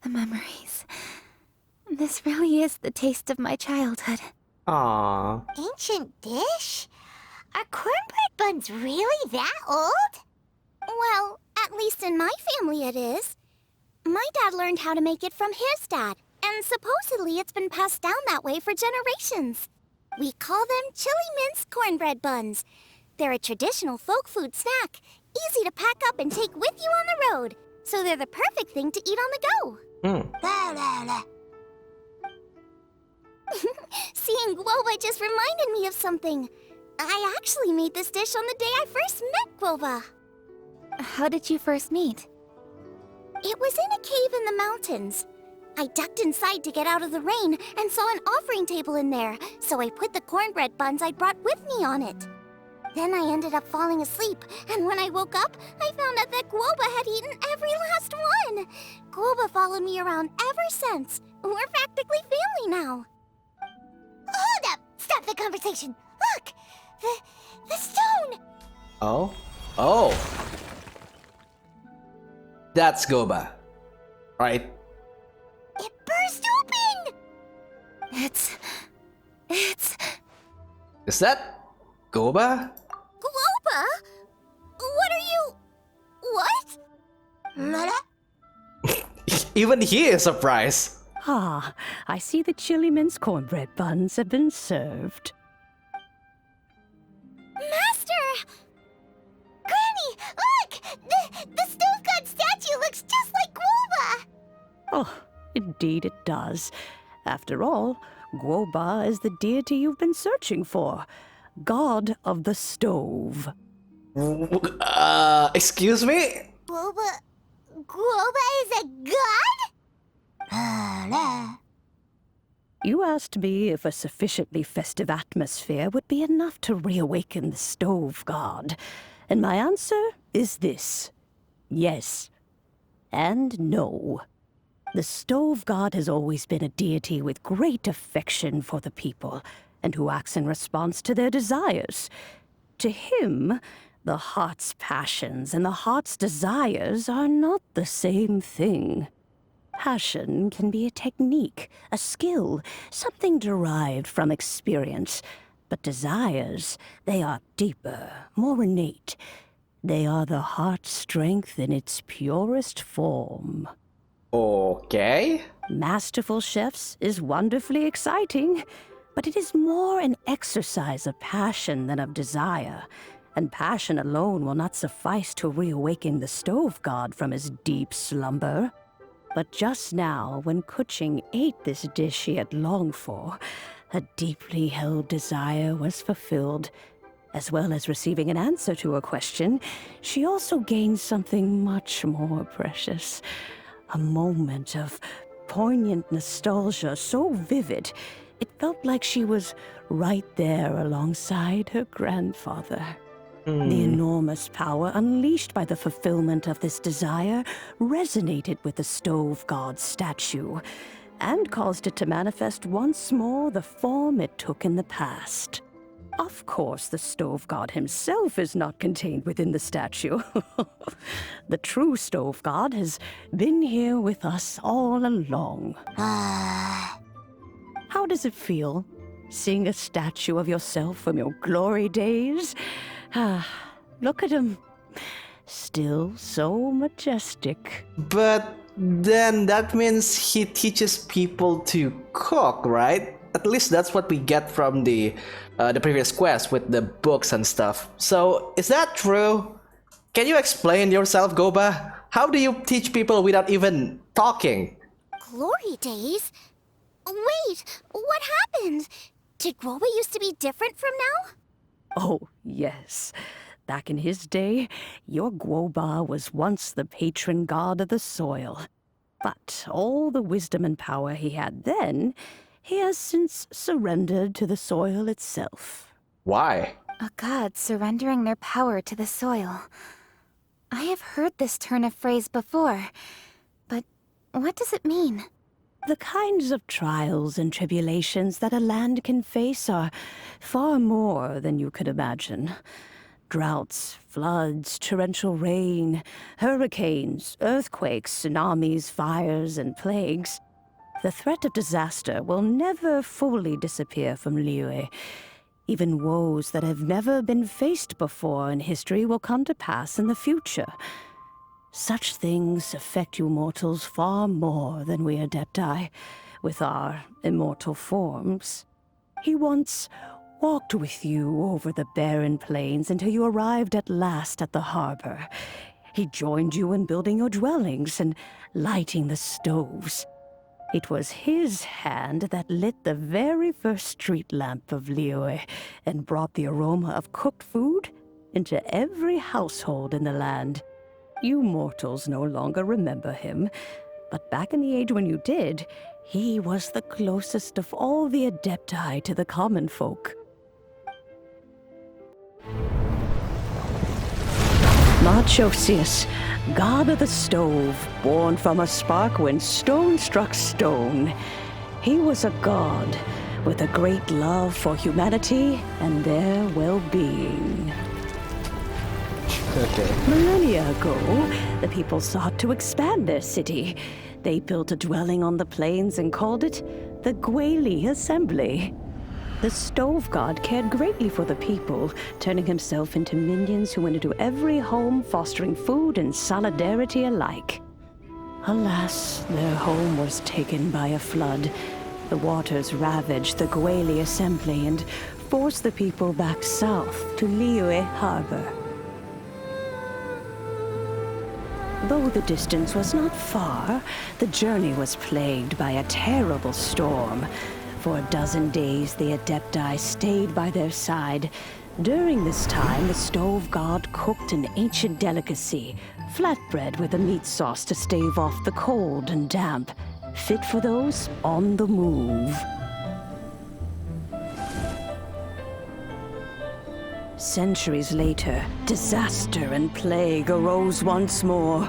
The memories. This really is the taste of my childhood. Aww. Ancient dish? Are cornbread buns really that old? Well, at least in my family it is. My dad learned how to make it from his dad, and supposedly it's been passed down that way for generations. We call them chili mince cornbread buns. They're a traditional folk food snack, easy to pack up and take with you on the road. So they're the perfect thing to eat on the go. La la la. Seeing Guoba just reminded me of something. I actually made this dish on the day I first met Guoba. How did you first meet? It was in a cave in the mountains. I ducked inside to get out of the rain and saw an offering table in there, so I put the cornbread buns I'd brought with me on it. Then I ended up falling asleep, and when I woke up, I found out that Guoba had eaten every last one. Guoba followed me around ever since. We're practically family now. Hold up! Stop the conversation! Look! The stone! Oh? Oh. That's Goba. Right? It burst open! It's... Is that Goba? Guoba? What are you... What? Lala? Even he is surprised. Ah, I see the chili mince cornbread buns have been served. Master! Granny, look! The stove god statue looks just like Guoba! Oh, indeed it does. After all, Guoba is the deity you've been searching for. God of the stove. Excuse me? Guoba is a god? You asked me if a sufficiently festive atmosphere would be enough to reawaken the stove god. And my answer is this. Yes. And no. The stove god has always been a deity with great affection for the people, and who acts in response to their desires. To him, the heart's passions and the heart's desires are not the same thing. Passion can be a technique, a skill, something derived from experience. But desires, they are deeper, more innate. They are the heart strength in its purest form. Okay. Masterful chefs is wonderfully exciting, but it is more an exercise of passion than of desire, and passion alone will not suffice to reawaken the stove god from his deep slumber. But just now, when Kuching ate this dish he had longed for, a deeply held desire was fulfilled. As well as receiving an answer to a question, she also gained something much more precious. A moment of poignant nostalgia so vivid, it felt like she was right there alongside her grandfather. The enormous power unleashed by the fulfillment of this desire resonated with the stove god's statue and caused it to manifest once more the form it took in the past. Of course, the stove god himself is not contained within the statue. The true stove god has been here with us all along. How does it feel, seeing a statue of yourself from your glory days? Look at him. Still so majestic. But then that means he teaches people to cook, right? At least that's what we get from the previous quest with the books and stuff. So is that true? Can you explain yourself, Goba? How do you teach people without even talking? Glory days? Wait, what happened? Did Groba used to be different from now? Oh, yes. Back in his day, your Guoba was once the patron god of the soil. But all the wisdom and power he had then, he has since surrendered to the soil itself. Why? A god surrendering their power to the soil. I have heard this turn of phrase before, but what does it mean? The kinds of trials and tribulations that a land can face are far more than you could imagine. Droughts, floods, torrential rain, hurricanes, earthquakes, tsunamis, fires, and plagues. The threat of disaster will never fully disappear from Liyue. Even woes that have never been faced before in history will come to pass in the future. Such things affect you mortals far more than we Adepti, with our immortal forms. He once walked with you over the barren plains until you arrived at last at the harbor. He joined you in building your dwellings and lighting the stoves. It was his hand that lit the very first street lamp of Liyue and brought the aroma of cooked food into every household in the land. You mortals no longer remember him, but back in the age when you did, he was the closest of all the Adepti to the common folk. Marchosius, god of the stove, born from a spark when stone struck stone. He was a god with a great love for humanity and their well-being. Okay. Millennia ago, the people sought to expand their city. They built a dwelling on the plains and called it the Guili Assembly. The stove god cared greatly for the people, turning himself into minions who went into every home, fostering food and solidarity alike. Alas, their home was taken by a flood. The waters ravaged the Guili Assembly and forced the people back south to Liyue Harbor. Though the distance was not far, the journey was plagued by a terrible storm. For a dozen days, the Adepti stayed by their side. During this time, the stove god cooked an ancient delicacy, flatbread with a meat sauce to stave off the cold and damp, fit for those on the move. Centuries later, disaster and plague arose once more.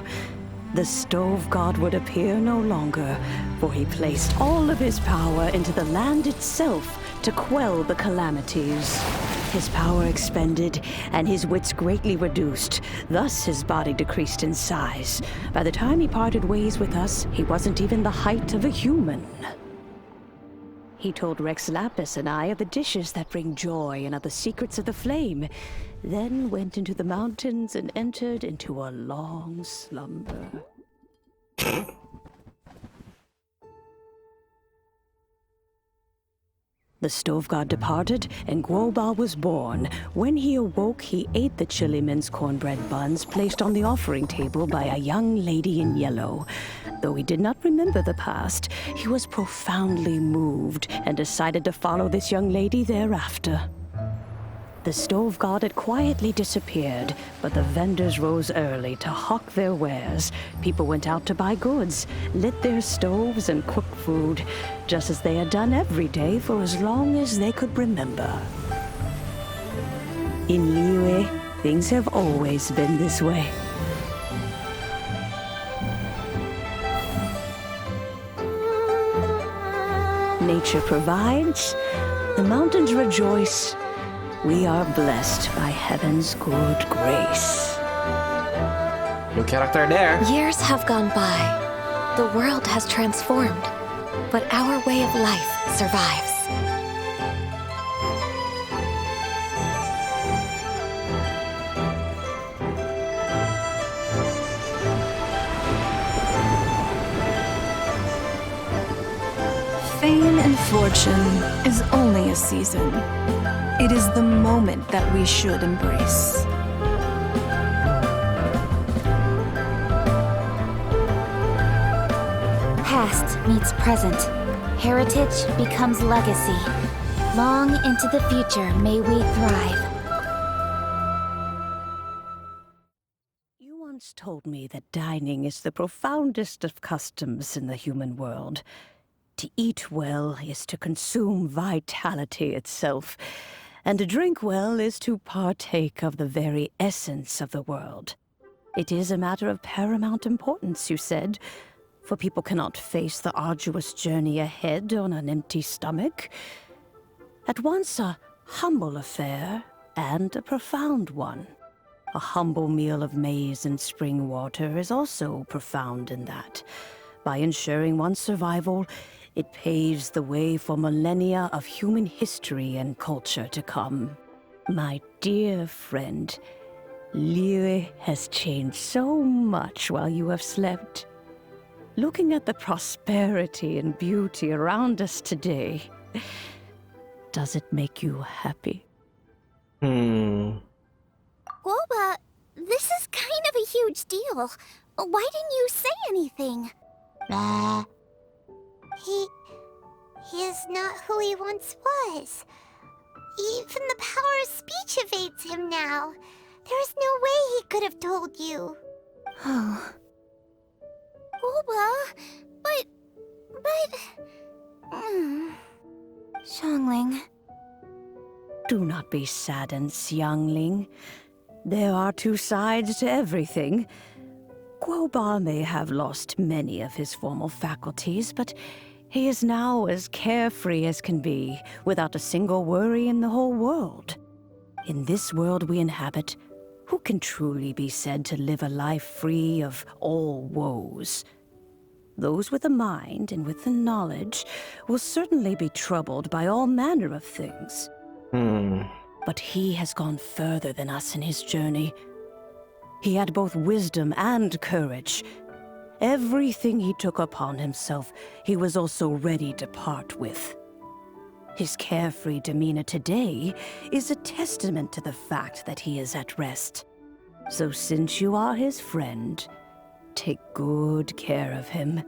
The stove god would appear no longer, for he placed all of his power into the land itself to quell the calamities. His power expended, and his wits greatly reduced. Thus his body decreased in size. By the time he parted ways with us, he wasn't even the height of a human. He told Rex Lapis and I of the dishes that bring joy and of the secrets of the flame, then went into the mountains and entered into a long slumber. The stove god departed, and Guoba was born. When he awoke, he ate the chili mince cornbread buns placed on the offering table by a young lady in yellow. Though he did not remember the past, he was profoundly moved and decided to follow this young lady thereafter. The stove god had quietly disappeared, but the vendors rose early to hawk their wares. People went out to buy goods, lit their stoves, and cooked food, just as they had done every day for as long as they could remember. In Liyue, things have always been this way. Nature provides, the mountains rejoice. We are blessed by heaven's good grace. New character there. Years have gone by. The world has transformed, but our way of life survives. Fame and fortune is only a season. It is the moment that we should embrace. Past meets present. Heritage becomes legacy. Long into the future may we thrive. You once told me that dining is the profoundest of customs in the human world. To eat well is to consume vitality itself, and to drink well is to partake of the very essence of the world. It is a matter of paramount importance, you said, for people cannot face the arduous journey ahead on an empty stomach. At once a humble affair and a profound one. A humble meal of maize and spring water is also profound in that. By ensuring one's survival, it paves the way for millennia of human history and culture to come. My dear friend, Liyue has changed so much while you have slept. Looking at the prosperity and beauty around us today, does it make you happy? Guoba, this is kind of a huge deal. Why didn't you say anything? He is not who he once was. Even the power of speech evades him now. There is no way he could have told you. Oh. Guoba, but... Xiangling. Do not be saddened, Xiangling. There are two sides to everything. Guoba may have lost many of his formal faculties, but he is now as carefree as can be, without a single worry in the whole world. In this world we inhabit, who can truly be said to live a life free of all woes? Those with a mind and with the knowledge will certainly be troubled by all manner of things. But he has gone further than us in his journey. He had both wisdom and courage. Everything he took upon himself, he was also ready to part with. His carefree demeanor today is a testament to the fact that he is at rest. So since you are his friend, take good care of him.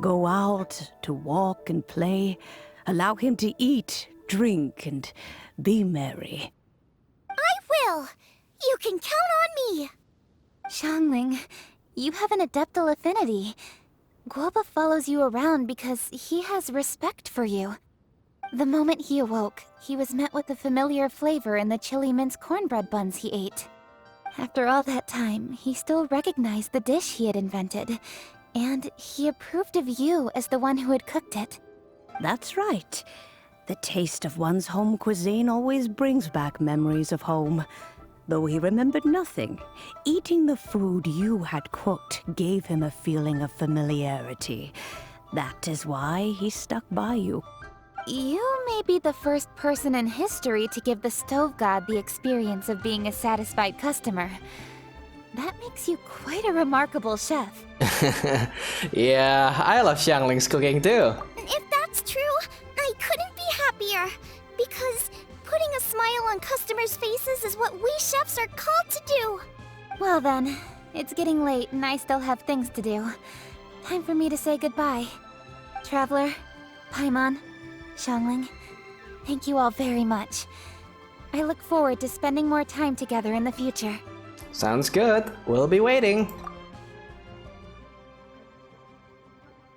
Go out to walk and play. Allow him to eat, drink, and be merry. I will! You can count on me! Xiangling, you have an adeptal affinity. Guoba follows you around because he has respect for you. The moment he awoke, he was met with the familiar flavor in the chili mince cornbread buns he ate. After all that time, he still recognized the dish he had invented, and he approved of you as the one who had cooked it. That's right. The taste of one's home cuisine always brings back memories of home. Though he remembered nothing, eating the food you had cooked gave him a feeling of familiarity. That is why he stuck by you. You may be the first person in history to give the stove god the experience of being a satisfied customer. That makes you quite a remarkable chef. Yeah, I love Xiangling's cooking too. If that's true, I couldn't be happier. Because putting a smile on customers' faces is what we chefs are called to do. Well then, it's getting late and I still have things to do. Time for me to say goodbye. Traveler, Paimon, Xiangling, thank you all very much. I look forward to spending more time together in the future. Sounds good. We'll be waiting.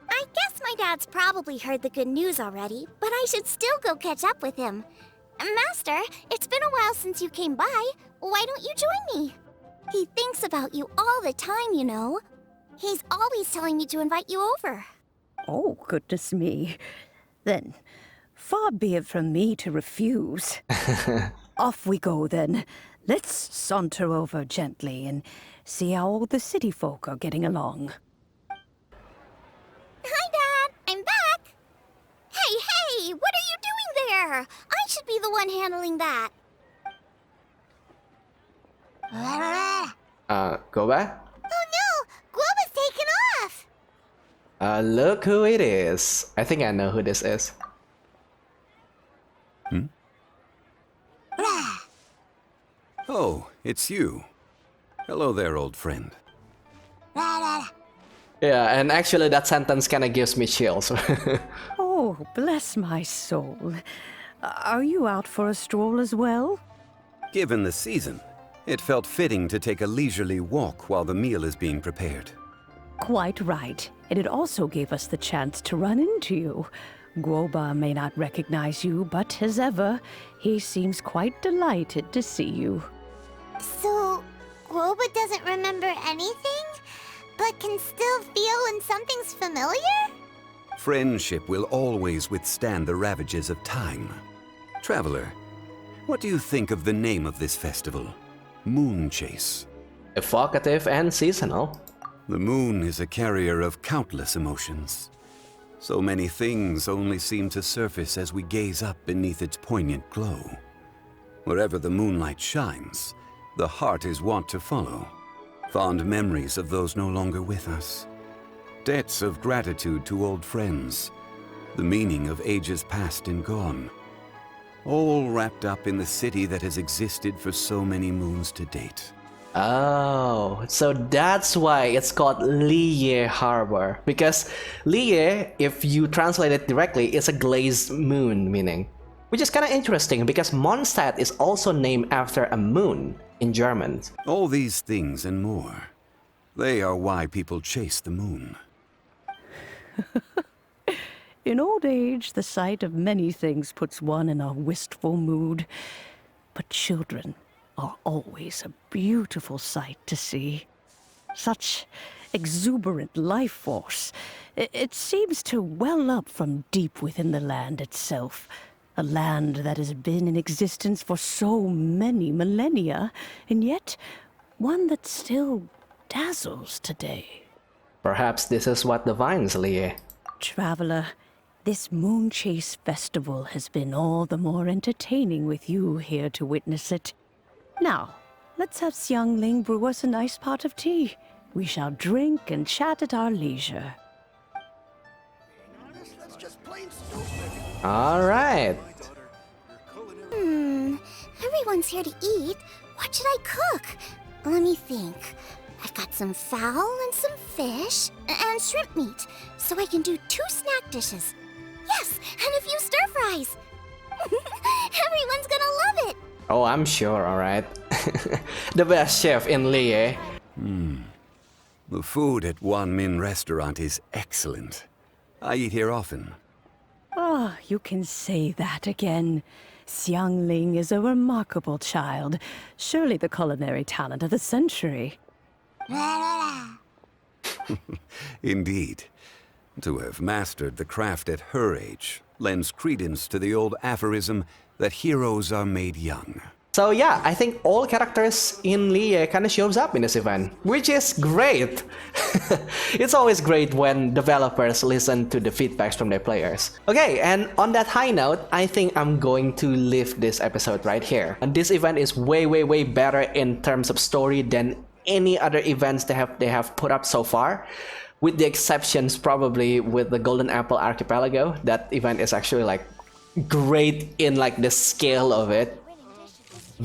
I guess my dad's probably heard the good news already, but I should still go catch up with him. Master, it's been a while since you came by. Why don't you join me? He thinks about you all the time, you know. He's always telling me to invite you over. Oh, goodness me. Then, far be it from me to refuse. Off we go, then. Let's saunter over gently and see how all the city folk are getting along. Hi, Dad. I'm back. Hey, what are you doing there? I should be the one handling that. Go back? Oh no! Guoba's taken off! Look who it is. I think I know who this is. Oh, it's you. Hello there, old friend. Yeah, and actually that sentence kinda gives me chills. Oh, bless my soul. Are you out for a stroll as well? Given the season, it felt fitting to take a leisurely walk while the meal is being prepared. Quite right. And it also gave us the chance to run into you. Guoba may not recognize you, but as ever, he seems quite delighted to see you. So, Guoba doesn't remember anything, but can still feel when something's familiar? Friendship will always withstand the ravages of time. Traveler, what do you think of the name of this festival? Moon Chase. Evocative and seasonal. The moon is a carrier of countless emotions. So many things only seem to surface as we gaze up beneath its poignant glow. Wherever the moonlight shines, the heart is wont to follow. Fond memories of those no longer with us. Debts of gratitude to old friends. The meaning of ages past and gone. All wrapped up in the city that has existed for so many moons to date. Oh, so that's why it's called Liye Harbor. Because Liye, if you translate it directly, is a glazed moon meaning. Which is kind of interesting because Mondstadt is also named after a moon in German. All these things and more. They are why people chase the moon. In old age, the sight of many things puts one in a wistful mood. But children are always a beautiful sight to see. Such exuberant life force. It seems to well up from deep within the land itself. A land that has been in existence for so many millennia, and yet one that still dazzles today. Perhaps this is what defines Liye. Traveler, this Moon Chase Festival has been all the more entertaining with you here to witness it. Now, let's have Xiangling brew us a nice pot of tea. We shall drink and chat at our leisure. Alright. Everyone's here to eat. What should I cook? Let me think. I've got some fowl and some fish and shrimp meat, so I can do 2 snack dishes. Yes, and a few stir fries. Everyone's gonna love it. Oh, I'm sure, alright. The best chef in Liye. The food at Wan Min restaurant is excellent. I eat here often. Ah, you can say that again. Xiangling is a remarkable child. Surely the culinary talent of the century. Indeed. To have mastered the craft at her age lends credence to the old aphorism that heroes are made young. So yeah, I think all characters in Liye kind of shows up in this event, which is great. It's always great when developers listen to the feedbacks from their players. Okay, and on that high note, I think I'm going to leave this episode right here. And this event is way better in terms of story than any other events they have put up so far. With the exceptions probably with the Golden Apple Archipelago. That event is actually like great in like the scale of it.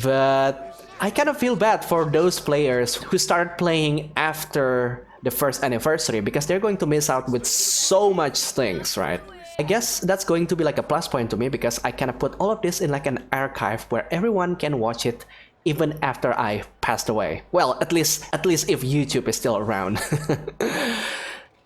But I kind of feel bad for those players who started playing after the first anniversary because they're going to miss out with so much things, right? I guess that's going to be like a plus point to me because I kind of put all of this in like an archive where everyone can watch it even after I passed away. Well, at least if YouTube is still around.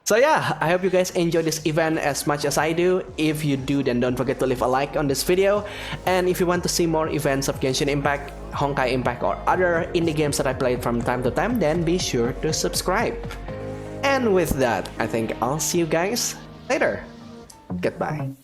So yeah, I hope you guys enjoy this event as much as I do. If you do, then don't forget to leave a like on this video. And if you want to see more events of Genshin Impact, Honkai Impact, or other indie games that I played from time to time, then be sure to subscribe. And with that, I think I'll see you guys later. Goodbye.